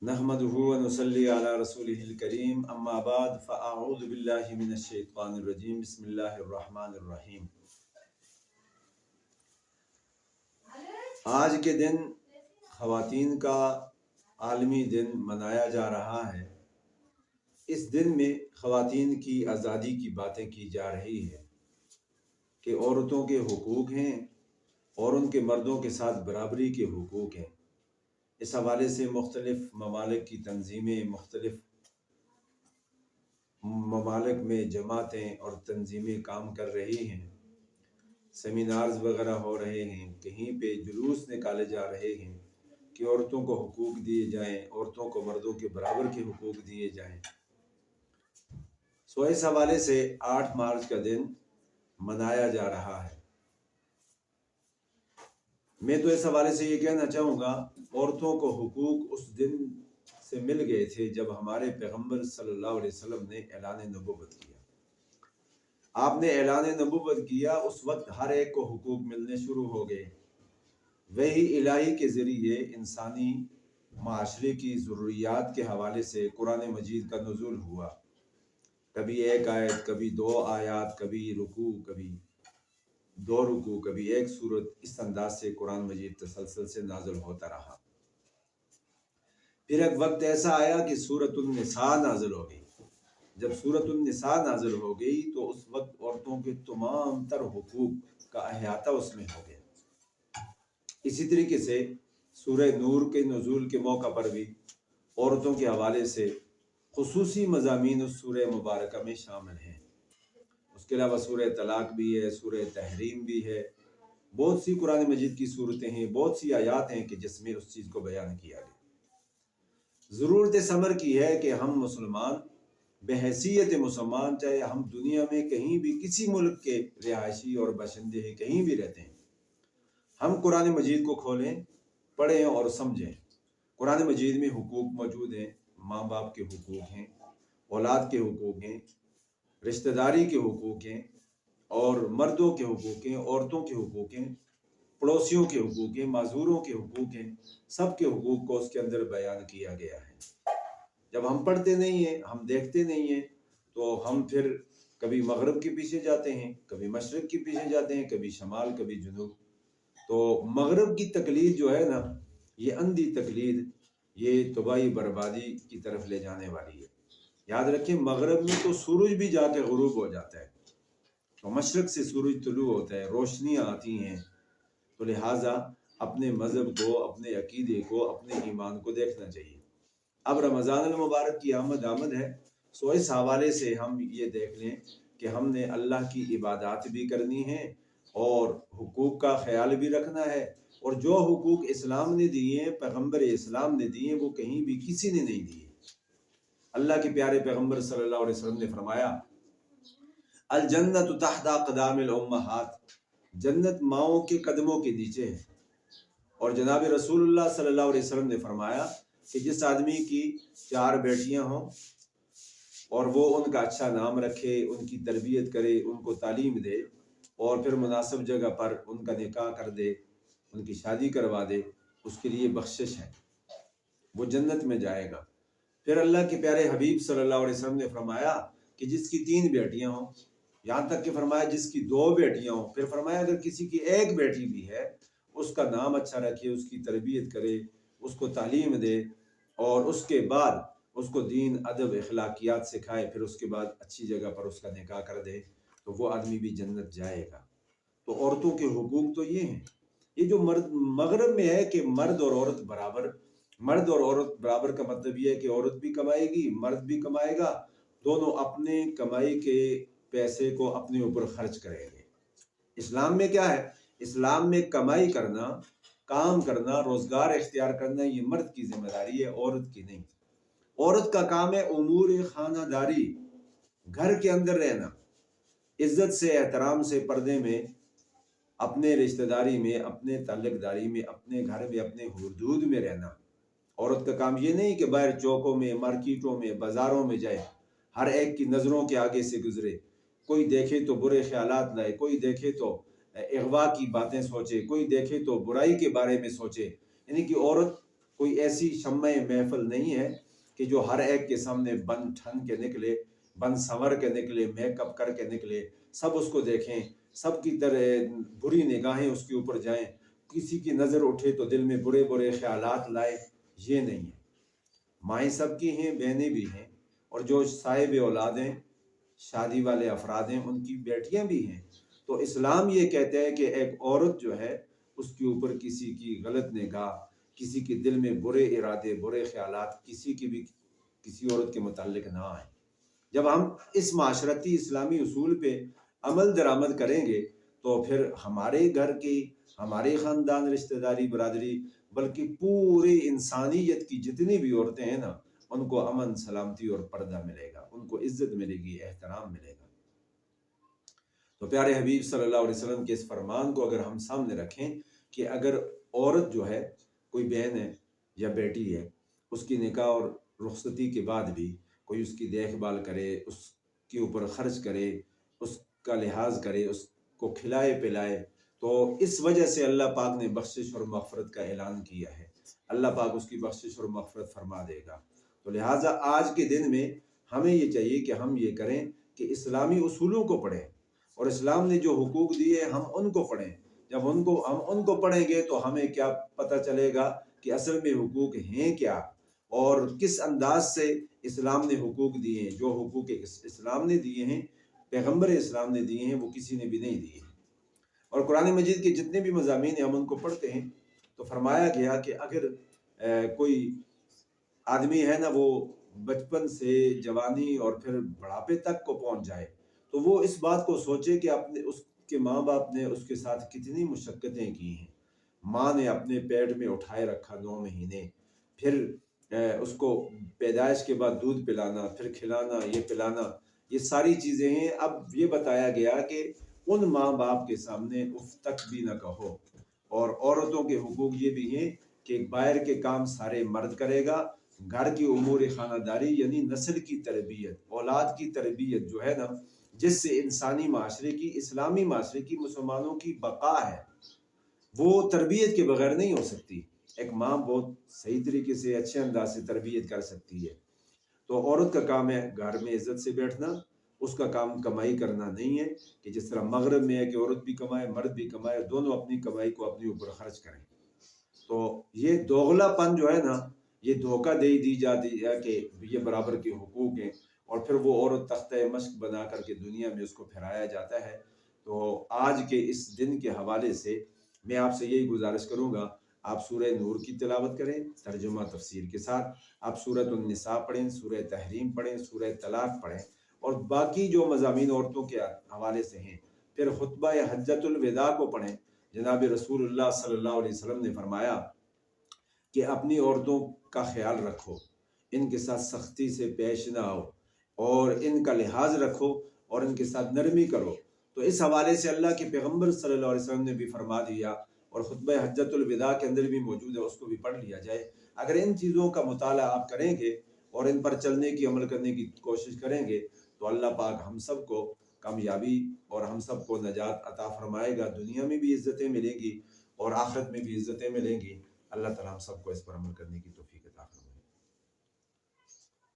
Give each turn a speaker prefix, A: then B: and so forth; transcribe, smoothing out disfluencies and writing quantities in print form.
A: नहमदुहु व नुसल्ली अला रसूलिहिल करीम अम्मा बाद फ़अऊज़ु बिल्लाहि मिनश शैतानिर रजीम बिस्मिल्लाहिर रहमानिर रहीम। आज के दिन ख़वातीन का आलमी दिन मनाया जा रहा है। इस दिन में ख़वातीन की आज़ादी की बातें की जा रही है कि औरतों के हुकूक हैं और उनके मर्दों के साथ बराबरी के हुकूक हैं। इस हवाले से मुख्तलिफ़ ममालिक की तंजीमें, मुख्तलिफ़ ममालिक में जमातें और तंजीमें काम कर रही हैं। सेमिनार्स वगैरह हो रहे हैं, कहीं पे जुलूस निकाले जा रहे हैं कि औरतों को हुकूक दिए जाएं, औरतों को मर्दों के बराबर के हुकूक दिए जाएं। इस हवाले से 8 मार्च का दिन मनाया जा रहा है। मैं तो इस हवाले से ये कहना चाहूँगा, औरतों को हुकूक उस दिन से मिल गए थे जब हमारे पैगम्बर सल्लल्लाहु अलैहि वसल्लम ने ऐलान नबुव्वत किया। आपने ऐलान नबुव्वत किया, उस वक्त हर एक को हुकूक मिलने शुरू हो गए। वही इलाही के ज़रिए इंसानी माशरे की ज़रूरियात के हवाले से कुरान मजीद का नुज़ूल हुआ। कभी एक आयत, कभी 2 आयत, कभी रुकू, कभी 2 रुकू, कभी एक सूरत। इस अंदाज से कुरान मजीद तसलसल से नाज़िल होता रहा। फिर एक वक्त ऐसा आया कि सूरतुन निसा नाज़िल हो गई। जब सूरतुन निसा नाज़िल हो गई तो उस वक्त औरतों के तमाम तर हुकूक का अहाता उसमें हो गया। इसी तरीके से सूरह नूर के नुज़ूल के मौका पर भी औरतों के हवाले से खुसूसी मज़ामीन उस सूरह मुबारक में शामिल हैं। उसके अलावा सूरह तलाक भी है, सूरह तहरीम भी है। बहुत सी कुरान मजीद की सूरतें हैं, बहुत सी आयात हैं कि जिसमें उस चीज़ को बयान किया गया। ज़रूरत समर की है कि हम मुसलमान बहैसियत मुसलमान, चाहे हम दुनिया में कहीं भी किसी मुल्क के रिहायशी और बशिंदे हैं, कहीं भी रहते हैं, हम कुरान मजीद को खोलें, पढ़ें और समझें। कुरान मजीद में हुकूक मौजूद हैं। माँ बाप के हुकूक हैं, औलाद के हुकूक हैं, रिश्तेदारी के हुकूक हैं, और मर्दों के हुकूक हैं, औरतों के हुकूक हैं, पड़ोसियों के हुकूक हैं, माजूरों के हुकूक हैं। सब के हुकूक को उसके अंदर बयान किया गया है। जब हम पढ़ते नहीं हैं, हम देखते नहीं हैं, तो हम फिर कभी मगरब के पीछे जाते हैं, कभी मशरक़ के पीछे जाते हैं, कभी शमाल, कभी जुनूब। तो मगरब की तकलीद जो है ना, ये अंधी तकलीद, ये तबाही बर्बादी की तरफ ले जाने वाली है। याद रखें, मगरब में तो सूरज भी जाके गुरूब हो जाता है, तो मशरक़ से सूरज तुलू होता है, रोशनियाँ आती हैं। तो लिहाजा अपने मज़हब को, अपने अकीदे को, अपने ईमान को देखना चाहिए। अब रमज़ान मुबारक की आमद है, सो इस हवाले से हम ये देख लें कि हमने अल्लाह की इबादत भी करनी है और हुकूक का ख्याल भी रखना है। और जो हुकूक इस्लाम ने दिए हैं, पैगम्बर इस्लाम ने दिए, वो कहीं भी किसी ने नहीं दिए। अल्लाह के प्यारे पैगम्बर सल्लल्लाहु अलैहि वसल्लम ने फरमाया, अल जन्नतु तहता क़दामिल उम्महात, जन्नत माओं के कदमों के नीचे है। और जनाब रसूलुल्लाह सल्लल्लाहु अलैहि वसल्लम ने फरमाया कि जिस आदमी की 4 बेटियां हों और वो उनका अच्छा नाम रखे, उनकी तरबियत करे, उनको तालीम दे और फिर मुनासिब जगह पर उनका निकाह कर दे, उनकी शादी करवा दे, उसके लिए बख्शिश है, वो जन्नत में जाएगा। फिर अल्लाह के प्यारे हबीब सल्लल्लाहु अलैहि वसल्लम ने फरमाया कि जिसकी 3 बेटियां हों, यहाँ तक कि फरमाया जिसकी 2 बेटियां हों, फिर फरमाया अगर किसी की 1 बेटी भी है, उसका नाम अच्छा रखे, उसकी तरबियत करे, उसको तालीम दे और उसके बाद उसको दीन, अदब, अखलाकियात सिखाए, फिर उसके बाद अच्छी जगह पर उसका निकाह कर दे, तो वो आदमी भी जन्नत जाएगा। तो औरतों के हुकूक तो ये हैं। ये जो मगरब में है कि मर्द और औरत बराबर, मर्द और औरत बराबर का मतलब ये है कि औरत भी कमाएगी, मर्द भी कमाएगा, दोनों अपने कमाई के पैसे को अपने ऊपर खर्च करेंगे। इस्लाम में क्या है? इस्लाम में कमाई करना, काम करना, रोजगार इख्तियार करना, ये मर्द की जिम्मेदारी है, औरत की नहीं। औरत का काम है उमूर खानादारी, घर के अंदर रहना, इज्जत से, एहतराम से, पर्दे में, अपने रिश्तेदारी में, अपने ताल्लुकदारी में, अपने घर में, अपने हुदूद में रहना। औरत का काम ये नहीं कि बाहर चौकों में, मार्केटों में, बाजारों में जाए, हर एक की नज़रों के आगे से गुजरे, कोई देखे तो बुरे ख्यालात लाए, कोई देखे तो अगवा की बातें सोचे, कोई देखे तो बुराई के बारे में सोचे। यानी कि औरत کوئی ایسی شمع محفل نہیں ہے کہ جو ہر ایک کے سامنے بن ٹھن کے نکلے، بن سنور کے نکلے، میک اپ کر کے نکلے، سب اس کو دیکھیں، سب کی طرح بری نگاہیں اس کے اوپر جائیں، کسی کی نظر اٹھے تو دل میں برے برے خیالات لائے، یہ نہیں ہے۔ مائیں سب کی ہیں، بہنیں بھی ہیں، اور جو صاحب اولاد ہیں، شادی والے افراد ہیں، ان کی بیٹیاں بھی ہیں۔ تو اسلام یہ کہتا ہے کہ ایک عورت جو ہے اس کے اوپر کسی کی غلط نگاہ، کسی کے دل میں برے ارادے، برے خیالات کسی کی بھی کسی عورت کے متعلق نہ آئیں۔ جب ہم اس معاشرتی اسلامی اصول پہ عمل درآمد کریں گے تو پھر ہمارے گھر کی، ہمارے خاندان، رشتہ داری، برادری، بلکہ پوری انسانیت کی جتنی بھی عورتیں ہیں نا، ان کو امن، سلامتی اور پردہ ملے گا، ان کو عزت ملے گی، احترام ملے گا۔ تو پیارے حبیب صلی اللہ علیہ وسلم کے اس فرمان کو اگر ہم سامنے رکھیں کہ اگر عورت جو ہے، کوئی بہن ہے یا بیٹی ہے، اس کی نکاح اور رخصتی کے بعد بھی کوئی اس کی دیکھ بھال کرے، اس کے اوپر خرچ کرے، اس کا لحاظ کرے، اس کو کھلائے پلائے، تو اس وجہ سے اللہ پاک نے بخشش اور مغفرت کا اعلان کیا ہے، اللہ پاک اس کی بخشش اور مغفرت فرما دے گا۔ تو لہٰذا آج کے دن میں ہمیں یہ چاہیے کہ ہم یہ کریں کہ اسلامی اصولوں کو پڑھیں، اور اسلام نے جو حقوق دیے ہم ان کو پڑھیں۔ جب ہم ان کو پڑھیں گے تو ہمیں کیا پتہ چلے گا کہ اصل میں حقوق ہیں کیا، اور کس انداز سے اسلام نے حقوق دیے ہیں۔ جو حقوق اسلام نے دیے ہیں، پیغمبر اسلام نے دیے ہیں، وہ کسی نے بھی نہیں دیے ہیں۔ اور قرآن مجید کے جتنے بھی مضامین ہیں ہم ان کو پڑھتے ہیں تو فرمایا گیا کہ اگر کوئی آدمی ہے نا، وہ بچپن سے جوانی اور پھر بڑھاپے تک کو پہنچ جائے تو وہ اس بات کو سوچے کہ اس کے ماں باپ نے اس کے ساتھ کتنی مشقتیں کی ہیں۔ ماں نے اپنے پیٹ میں اٹھائے رکھا 9 مہینے، پھر اس کو پیدائش کے بعد دودھ پلانا، پھر کھلانا، یہ پلانا، یہ ساری چیزیں ہیں۔ اب یہ بتایا گیا کہ ان ماں باپ کے سامنے اف تک بھی نہ کہو۔ اور عورتوں کے حقوق یہ بھی ہیں کہ باہر کے کام سارے مرد کرے گا، گھر کی امور خانہ داری یعنی نسل کی تربیت، اولاد کی تربیت جو ہے نا، جس سے انسانی معاشرے کی، اسلامی معاشرے کی، مسلمانوں کی بقا ہے، وہ تربیت کے بغیر نہیں ہو سکتی۔ ایک ماں بہت صحیح طریقے سے، اچھے انداز سے تربیت کر سکتی ہے۔ تو عورت کا کام ہے گھر میں عزت سے بیٹھنا، اس کا کام کمائی کرنا نہیں ہے کہ جس طرح مغرب میں ہے کہ عورت بھی کمائے، مرد بھی کمائے، دونوں اپنی کمائی کو اپنے اوپر خرچ کریں۔ تو یہ دوغلا پن جو ہے نا، یہ دھوکہ دی جاتی ہے کہ یہ برابر کے حقوق ہیں، اور پھر وہ عورت تختہ مشق بنا کر کے دنیا میں اس کو پھیرایا جاتا ہے۔ تو آج کے اس دن کے حوالے سے میں آپ سے یہی گزارش کروں گا، آپ سورہ نور کی تلاوت کریں ترجمہ تفسیر کے ساتھ، آپ سورۃ النساء پڑھیں، سورہ تحریم پڑھیں، سورہ طلاق پڑھیں، اور باقی جو مضامین عورتوں کے حوالے سے ہیں، پھر خطبہ حجۃ الوداع کو پڑھیں۔ جناب رسول اللہ صلی اللہ علیہ وسلم نے فرمایا کہ اپنی عورتوں کا خیال رکھو، ان کے ساتھ سختی سے پیش نہ آؤ، اور ان کا لحاظ رکھو اور ان کے ساتھ نرمی کرو۔ تو اس حوالے سے اللہ کے پیغمبر صلی اللہ علیہ وسلم نے بھی فرما دیا، اور خطبہ حجۃ الوداع کے اندر بھی موجود ہے، اس کو بھی پڑھ لیا جائے۔ اگر ان چیزوں کا مطالعہ آپ کریں گے اور ان پر چلنے کی، عمل کرنے کی کوشش کریں گے تو اللہ پاک ہم سب کو کامیابی اور ہم سب کو نجات عطا فرمائے گا۔ دنیا میں بھی عزتیں ملیں گی اور آخرت میں بھی عزتیں ملیں گی۔ اللہ تعالیٰ ہم سب کو اس پر عمل کرنے کی توفیق